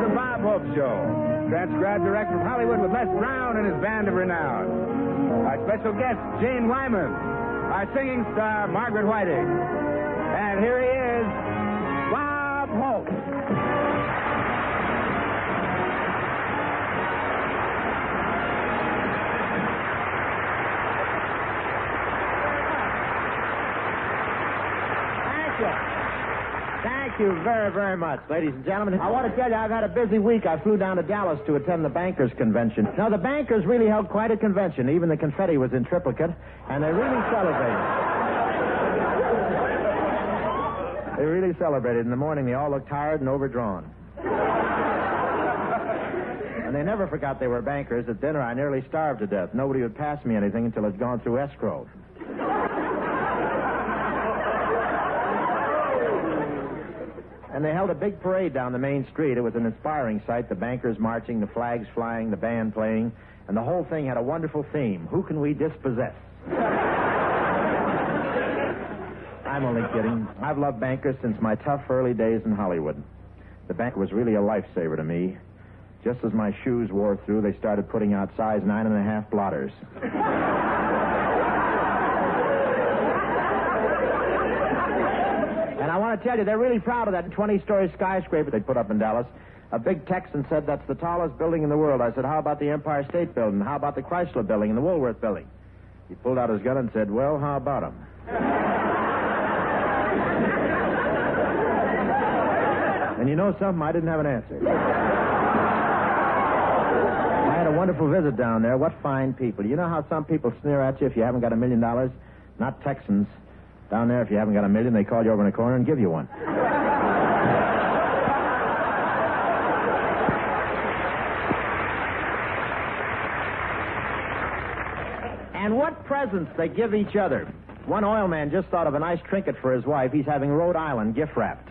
The Bob Hope Show. Transcribed direct from Hollywood with Les Brown and his band of renown. Our special guest, Jane Wyman. Our singing star, Margaret Whiting. And here he is, Bob Hope. Thank you very, very much, ladies and gentlemen. I want to tell you, I've had a busy week. I flew down to Dallas to attend the Bankers Convention. Now, the bankers really held quite a convention. Even the confetti was in triplicate, and they really celebrated. They really celebrated. In the morning, they all looked tired and overdrawn. And they never forgot they were bankers. At dinner, I nearly starved to death. Nobody would pass me anything until it'd gone through escrow. And they held a big parade down the main street. It was an inspiring sight. The bankers marching, the flags flying, the band playing, and the whole thing had a wonderful theme. Who can we dispossess? I'm only kidding. I've loved bankers since my tough early days in Hollywood. The banker was really a lifesaver to me. Just as my shoes wore through, they started putting out size 9.5 blotters. And I want to tell you, they're really proud of that 20-story skyscraper they put up in Dallas. A big Texan said that's the tallest building in the world. I said, how about the Empire State Building? How about the Chrysler Building and the Woolworth Building? He pulled out his gun and said, well, how about them? And you know something? I didn't have an answer. I had a wonderful visit down there. What fine people. You know how some people sneer at you if you haven't got $1 million? Not Texans. Down there, if you haven't got $1 million, they call you over in a corner and give you one. And what presents they give each other. One oil man just thought of a nice trinket for his wife. He's having Rhode Island gift wrapped.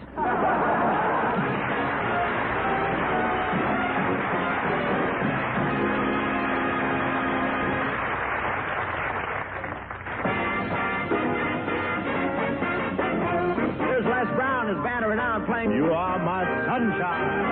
His band are renowned playing You Are My Sunshine.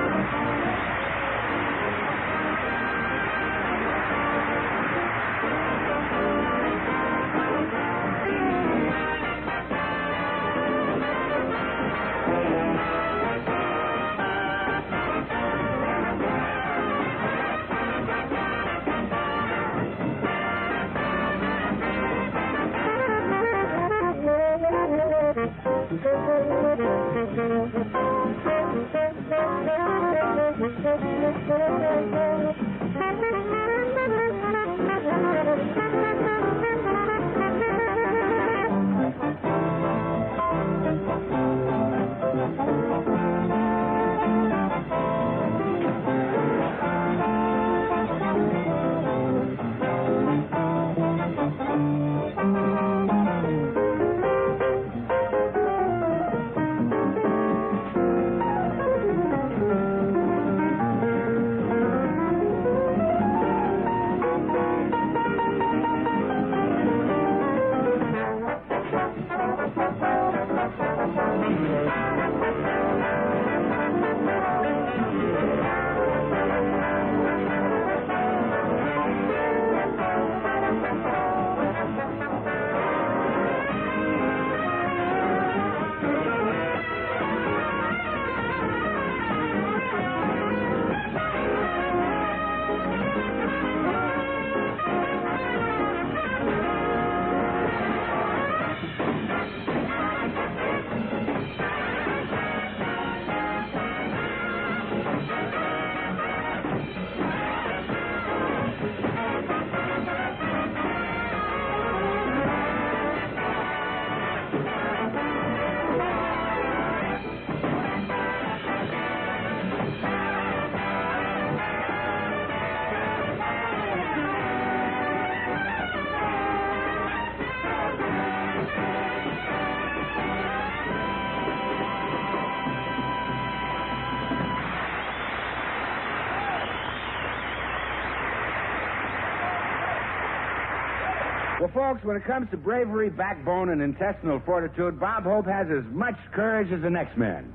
Well, folks, when it comes to bravery, backbone, and intestinal fortitude, Bob Hope has as much courage as the next man.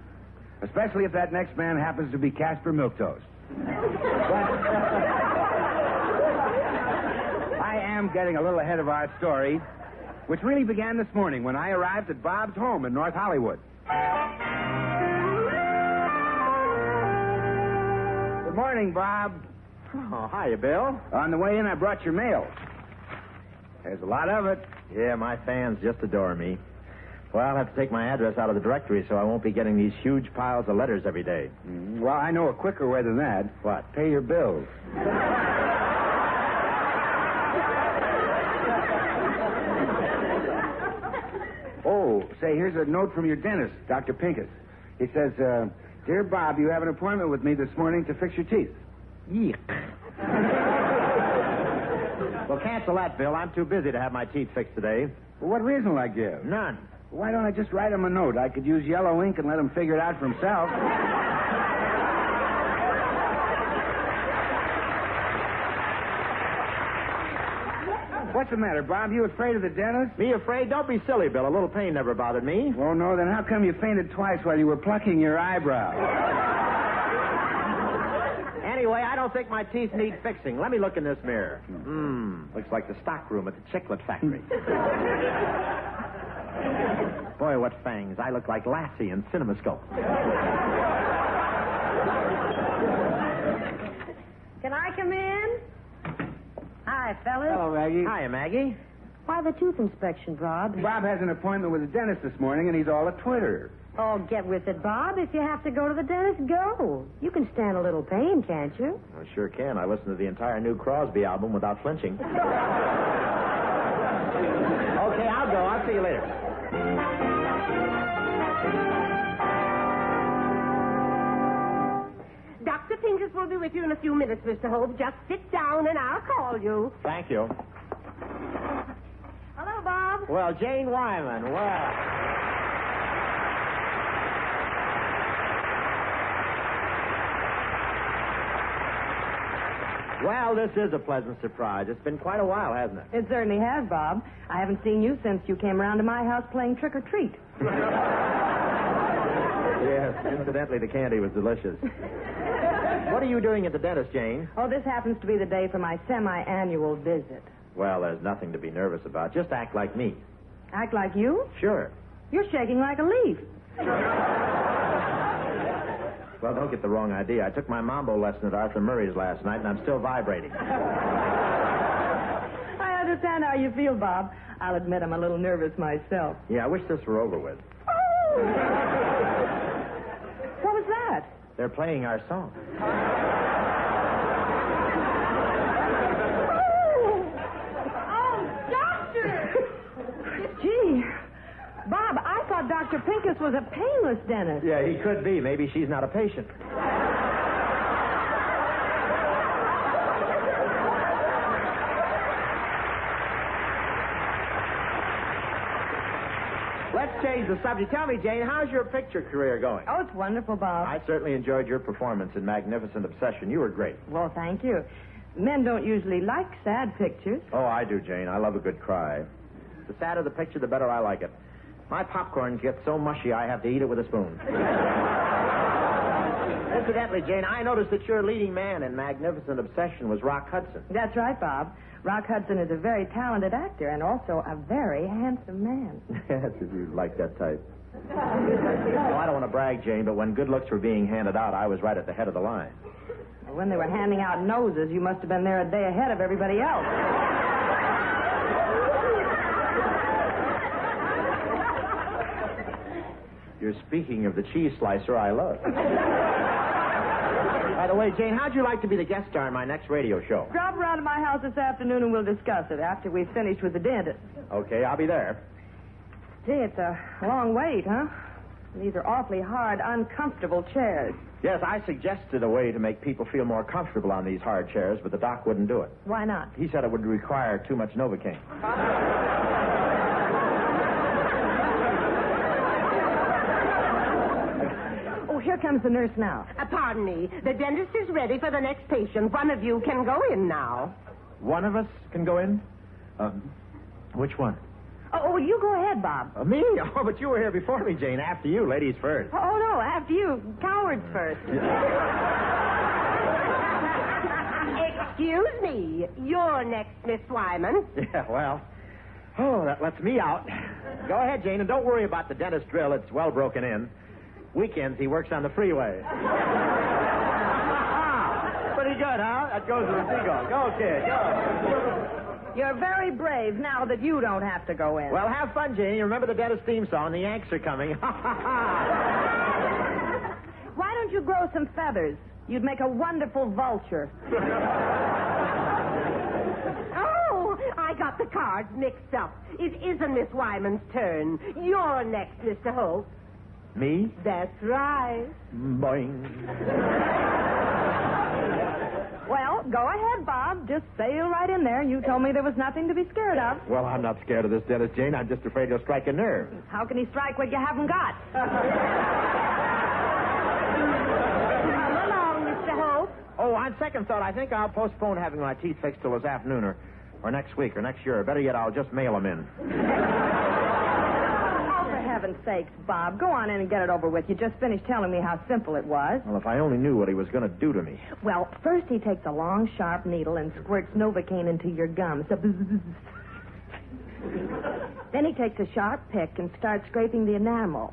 Especially if that next man happens to be Casper Milquetoast. I am getting a little ahead of our story, which really began this morning when I arrived at Bob's home in North Hollywood. Good morning, Bob. Oh, hiya, Bill. On the way in, I brought your mail. There's a lot of it. Yeah, my fans just adore me. Well, I'll have to take my address out of the directory so I won't be getting these huge piles of letters every day. Well, I know a quicker way than that. What? Pay your bills. Oh, say, here's a note from your dentist, Dr. Pincus. He says, Dear Bob, you have an appointment with me this morning to fix your teeth. Yeek. Well, cancel that, Bill. I'm too busy to have my teeth fixed today. Well, what reason will I give? None. Why don't I just write him a note? I could use yellow ink and let him figure it out for himself. What's the matter, Bob? You afraid of the dentist? Me afraid? Don't be silly, Bill. A little pain never bothered me. Oh, no, then how come you fainted twice while you were plucking your eyebrow? Anyway, I don't think my teeth need fixing. Let me look in this mirror. Looks like the stock room at the Chiclet factory. Boy, what fangs. I look like Lassie in CinemaScope. Can I come in? Hi, fellas. Hello, Maggie. Hiya, Maggie. Why the tooth inspection, Bob? Bob has an appointment with the dentist this morning, and he's all a Twitter. Oh, get with it, Bob. If you have to go to the dentist, go. You can stand a little pain, can't you? I sure can. I listened to the entire new Crosby album without flinching. Okay, I'll go. I'll see you later. Dr. Pincus will be with you in a few minutes, Mr. Hope. Just sit down and I'll call you. Thank you. Hello, Bob. Well, Jane Wyman, well. Well, this is a pleasant surprise. It's been quite a while, hasn't it? It certainly has, Bob. I haven't seen you since you came around to my house playing trick or treat. Yes, incidentally, the candy was delicious. What are you doing at the dentist, Jane? Oh, this happens to be the day for my semi-annual visit. Well, there's nothing to be nervous about. Just act like me. Act like you? Sure. You're shaking like a leaf. Well, don't get the wrong idea. I took my mambo lesson at Arthur Murray's last night, and I'm still vibrating. I understand how you feel, Bob. I'll admit I'm a little nervous myself. Yeah, I wish this were over with. Oh! What was that? They're playing our song. Oh, doctor! Gee, Bob, I thought Dr. Pincus was a painless dentist. Yeah, he could be. Maybe she's not a patient. Let's change the subject. Tell me, Jane, how's your picture career going? Oh, it's wonderful, Bob. I certainly enjoyed your performance in Magnificent Obsession. You were great. Well, thank you. Men don't usually like sad pictures. Oh, I do, Jane. I love a good cry. The sadder the picture, the better I like it. My popcorn gets so mushy I have to eat it with a spoon. Incidentally, Jane, I noticed that your leading man in Magnificent Obsession was Rock Hudson. That's right, Bob. Rock Hudson is a very talented actor and also a very handsome man. Yes, if you like that type. Well, I don't want to brag, Jane, but when good looks were being handed out, I was right at the head of the line. When they were handing out noses, you must have been there a day ahead of everybody else. You're speaking of the cheese slicer I love. By the way, Jane, how'd you like to be the guest star in my next radio show? Drop around to my house this afternoon and we'll discuss it after we've finished with the dentist. Okay, I'll be there. Gee, it's a long wait, huh? These are awfully hard, uncomfortable chairs. Yes, I suggested a way to make people feel more comfortable on these hard chairs, but the doc wouldn't do it. Why not? He said it would require too much Novocaine. Oh, here comes the nurse now. Pardon me. The dentist is ready for the next patient. One of you can go in now. One of us can go in? Which one? Oh, you go ahead, Bob. Me? Oh, but you were here before me, Jane. After you. Ladies first. Oh, no, after you. Cowards first. Excuse me. You're next, Miss Wyman. Yeah, well. Oh, that lets me out. Go ahead, Jane, and don't worry about the dentist drill. It's well broken in. Weekends, he works on the freeway. Pretty good, huh? That goes with the seagull. Go, kid, go. You're very brave now that you don't have to go in. Well, have fun, Jane. You remember the dentist theme song? The Yanks are coming. Why don't you grow some feathers? You'd make a wonderful vulture. Oh, I got the cards mixed up. It isn't Miss Wyman's turn. You're next, Mr. Holt. Me? That's right. Boing. Well, go ahead, Bob. Just sail right in there. You told me there was nothing to be scared of. Well, I'm not scared of this dentist, Jane. I'm just afraid he'll strike a nerve. How can he strike what you haven't got? Come along, Mr. Holt. Oh, on second thought, I think I'll postpone having my teeth fixed till this afternoon or next week or next year. Or better yet, I'll just mail them in. For heaven's sakes, Bob, go on in and get it over with. You just finished telling me how simple it was. Well, if I only knew what he was going to do to me. Well, first he takes a long, sharp needle and squirts Novocaine into your gums. Then he takes a sharp pick and starts scraping the enamel.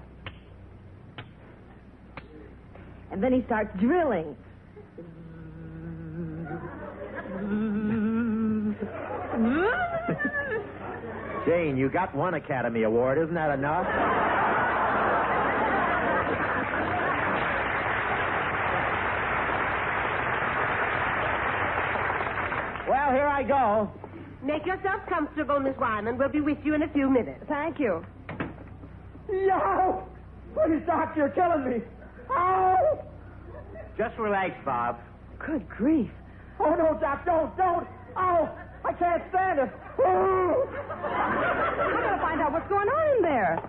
And then he starts drilling. Jane, you got one Academy Award. Isn't that enough? Well, here I go. Make yourself comfortable, Miss Wyman. We'll be with you in a few minutes. Thank you. No! Please, Doctor, you're killing me. Oh! Just relax, Bob. Good grief. Oh, no, Doc, don't. Oh, I can't stand it. Oh! I'm going to find out what's going on in there.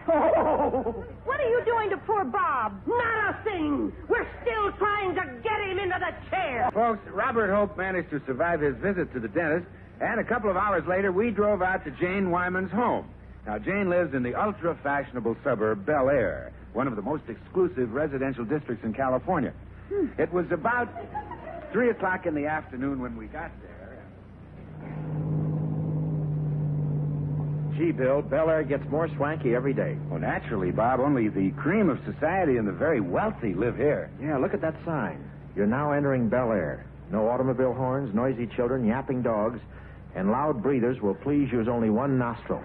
Oh! What are you doing to poor Bob? Not a thing. We're still trying to get him into the chair. Folks, Robert Hope managed to survive his visit to the dentist, and a couple of hours later, we drove out to Jane Wyman's home. Now, Jane lives in the ultra-fashionable suburb Bel Air, one of the most exclusive residential districts in California. It was about 3 o'clock in the afternoon when we got there. Gee, Bill, Bel Air gets more swanky every day. Well, naturally, Bob, only the cream of society and the very wealthy live here. Yeah, look at that sign. You're now entering Bel Air. No automobile horns, noisy children, yapping dogs, and loud breathers will please use only one nostril.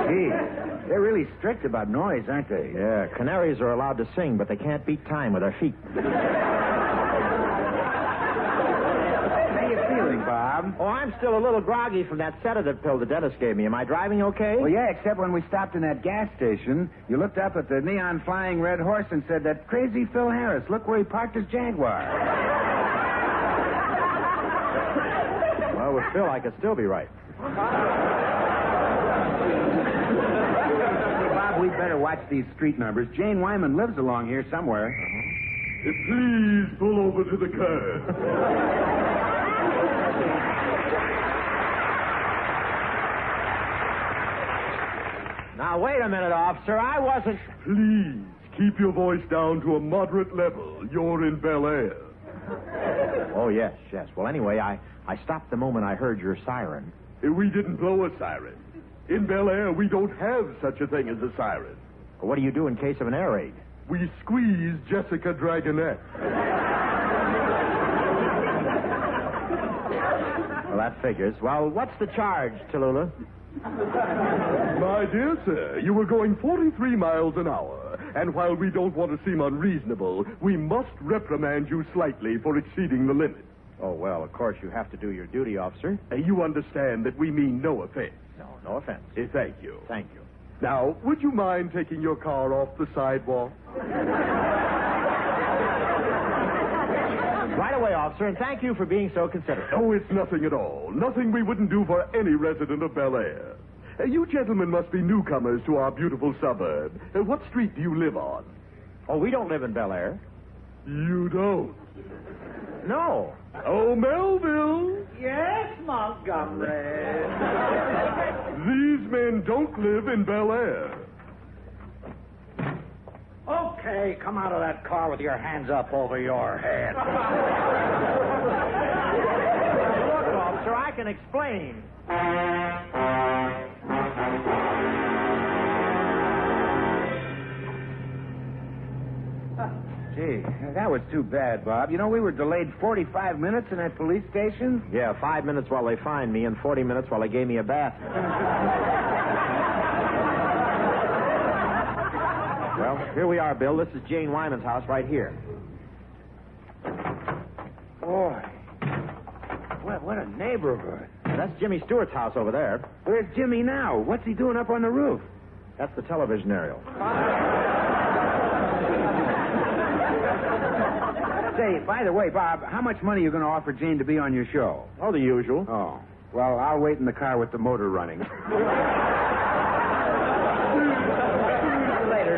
Gee, they're really strict about noise, aren't they? Yeah, canaries are allowed to sing, but they can't beat time with their feet. How you feeling, Bob? Oh, I'm still a little groggy from that sedative pill the dentist gave me. Am I driving okay? Well, yeah, except when we stopped in that gas station, you looked up at the neon flying red horse and said, "That crazy Phil Harris, look where he parked his Jaguar." Well, with Phil, I could still be right. Bob, we'd better watch these street numbers. Jane Wyman lives along here somewhere. Please pull over to the curb. Now, wait a minute, officer. I wasn't... Please keep your voice down to a moderate level. You're in Bel Air. Oh, yes. Well, anyway, I stopped the moment I heard your siren. We didn't blow a siren. In Bel Air, we don't have such a thing as a siren. What do you do in case of an air raid? We squeeze Jessica Dragonette. Well, that figures. Well, what's the charge, Tallulah? My dear sir, you were going 43 miles an hour, and while we don't want to seem unreasonable, we must reprimand you slightly for exceeding the limit. Oh, well, of course you have to do your duty, officer. You understand that we mean no offense. No offense. Thank you. Thank you. Now, would you mind taking your car off the sidewalk? Right away, officer, and thank you for being so considerate. Oh, it's nothing at all. Nothing we wouldn't do for any resident of Bel Air. You gentlemen must be newcomers to our beautiful suburb. What street do you live on? Oh, we don't live in Bel Air. You don't? No. Oh, Melville. Yes, Montgomery. These men don't live in Bel Air. Okay, come out of that car with your hands up over your head. Look, officer, I can explain. Gee, that was too bad, Bob. You know, we were delayed 45 minutes in that police station. Yeah, 5 minutes while they fined me and 40 minutes while they gave me a bath. Well, here we are, Bill. This is Jane Wyman's house right here. Boy, what a neighborhood. That's Jimmy Stewart's house over there. Where's Jimmy now? What's he doing up on the roof? That's the television aerial. Say, by the way, Bob, how much money are you going to offer Jane to be on your show? Oh, the usual. Oh, well, I'll wait in the car with the motor running. Later.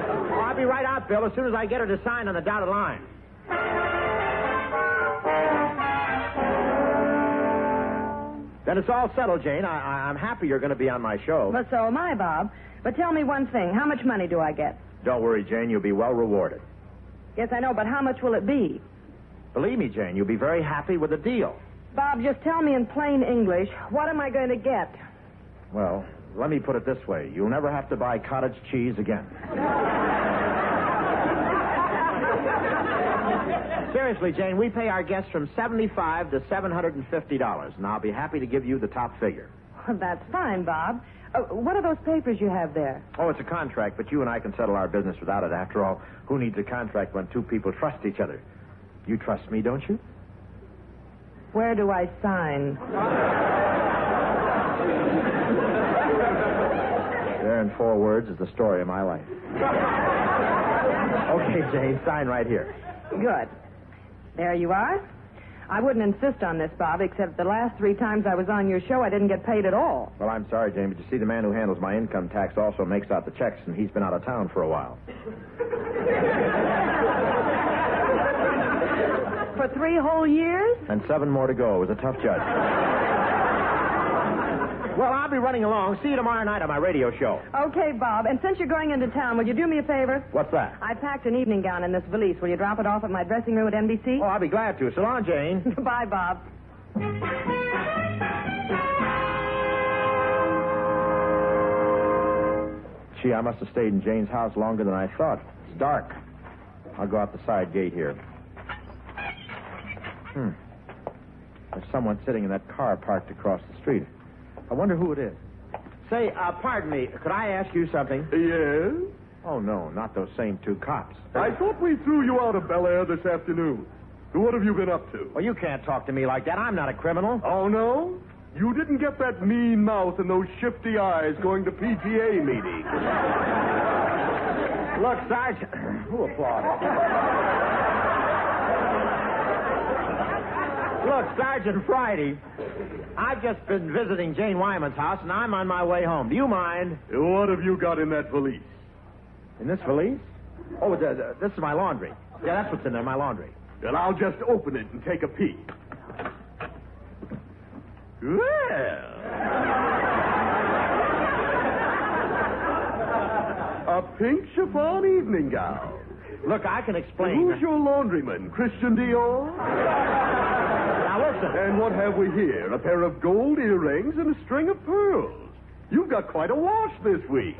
Oh, I'll be right out, Bill, as soon as I get her to sign on the dotted line. Then it's all settled, Jane. I'm happy you're going to be on my show. But so am I, Bob. But tell me one thing. How much money do I get? Don't worry, Jane. You'll be well rewarded. Yes, I know, but how much will it be? Believe me, Jane, you'll be very happy with the deal. Bob, just tell me in plain English, what am I going to get? Well, let me put it this way. You'll never have to buy cottage cheese again. Seriously, Jane, we pay our guests from $75 to $750, and I'll be happy to give you the top figure. Well, that's fine, Bob. What are those papers you have there? Oh, it's a contract, but you and I can settle our business without it. After all, who needs a contract when two people trust each other? You trust me, don't you? Where do I sign? There in 4 words is the story of my life. Okay, Jane, sign right here. Good. There you are. I wouldn't insist on this, Bob, except the last 3 times I was on your show, I didn't get paid at all. Well, I'm sorry, Jane, but you see, the man who handles my income tax also makes out the checks, and he's been out of town for a while. For 3 whole years? And 7 more to go. It was a tough judge. Well, I'll be running along. See you tomorrow night on my radio show. Okay, Bob. And since you're going into town, will you do me a favor? What's that? I packed an evening gown in this valise. Will you drop it off at my dressing room at NBC? Oh, I'll be glad to. So long, Jane. Goodbye, Bob. Gee, I must have stayed in Jane's house longer than I thought. It's dark. I'll go out the side gate here. There's someone sitting in that car parked across the street. I wonder who it is. Say, pardon me, could I ask you something? Yes? Oh, no, not those same 2 cops. I thought we threw you out of Bel Air this afternoon. What have you been up to? Well, you can't talk to me like that. I'm not a criminal. Oh, no? You didn't get that mean mouth and those shifty eyes going to PTA meetings. Look, Sergeant. Who applauded? Look, Sergeant Friday, I've just been visiting Jane Wyman's house, and I'm on my way home. Do you mind? What have you got in that valise? In this valise? Oh, this is my laundry. Yeah, that's what's in there, my laundry. Then I'll just open it and take a peek. Well. A pink chiffon evening gown. Look, I can explain. Who's your laundryman? Christian Dior? Now, listen. And what have we here? A pair of gold earrings and a string of pearls. You've got quite a wash this week.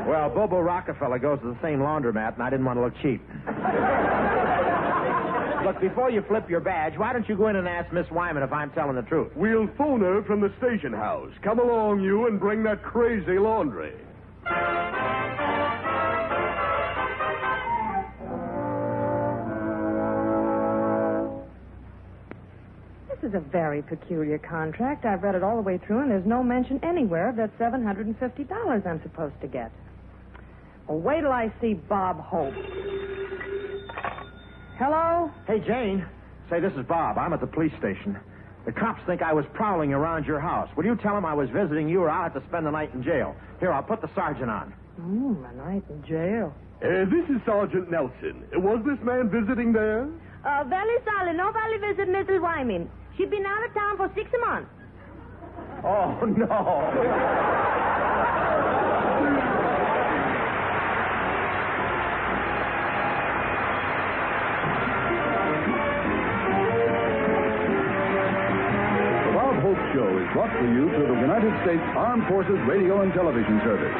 Well, Bobo Rockefeller goes to the same laundromat, and I didn't want to look cheap. Look, before you flip your badge, why don't you go in and ask Miss Wyman if I'm telling the truth? We'll phone her from the station house. Come along, you, and bring that crazy laundry. This is a very peculiar contract. I've read it all the way through, and there's no mention anywhere of that $750 I'm supposed to get. Well, wait till I see Bob Hope. Hello? Hey, Jane. Say, this is Bob. I'm at the police station. The cops think I was prowling around your house. Will you tell them I was visiting you, or I'll have to spend the night in jail? Here, I'll put the sergeant on. A night in jail. This is Sergeant Nelson. Was this man visiting there? Very sorry. Nobody visit Mrs. Wyman. She's been out of town for 6 months. Oh, no. The Bob Hope Show is brought to you through the United States Armed Forces Radio and Television Service.